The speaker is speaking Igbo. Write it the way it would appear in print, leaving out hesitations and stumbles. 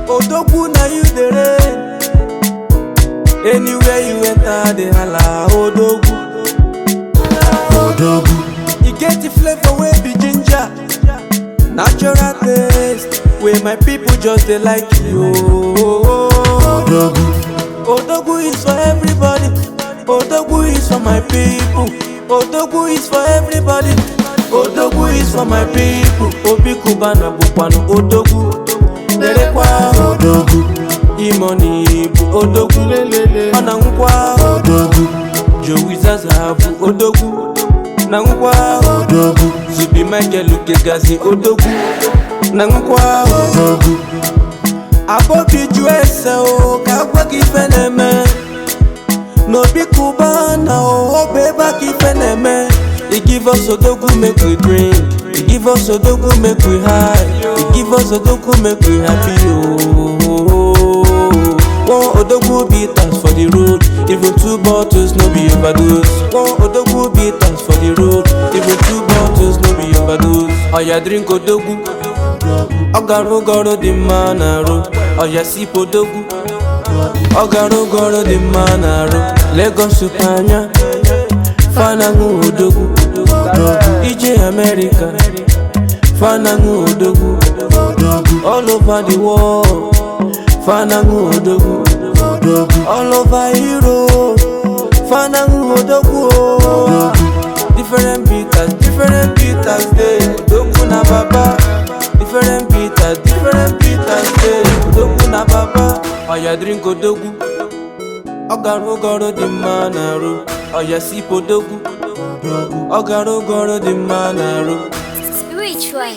Odogu na you the rain. Anywhere you enter, they holla Odogu. Odogu. You get the flavor where be ginger, natural taste. Where my people just they like you. Odogu. Odogu is for everybody. Odogu is for my people. Odogu is for everybody. Odogu is for my people. Obi Kubana Bupano Odogu. Nerekwa Odogu. Imoni bu Odogu. Anankwa Odogu. Joey Zaza bu Odogu. Nankwa Odogu. Zubi Michael Lukegazi Odogu. Nankwa Odogu. Abobi Juese o kakwa kifeneme. No be Kubana o beba kifeneme. He give us Odogu make we drink. He give us Odogu make we high. He give us Odogu make we happy One Odogu beat us for the road. Even 2 bottles no be overdose. One Odogu beat us for the road. Even 2 bottles no be overdose. Oya drink Odogu. Ogaro goro di manaro. Oya sip Odogu. Ogaro goro di manaro. Lagos Supanya. Fanangu Odogu. EJ America. Fanangu Odogu. All over the world. Fanangu Odogu. All over Europe. Fanangu Odogu. Different beaters day. Odogu na baba. Different beaters day. Odogu na baba. Oya drink Odogu. Ogaro goro di manaro. Oya sip Odogu. Ogaro goro di manaro. Spiritual.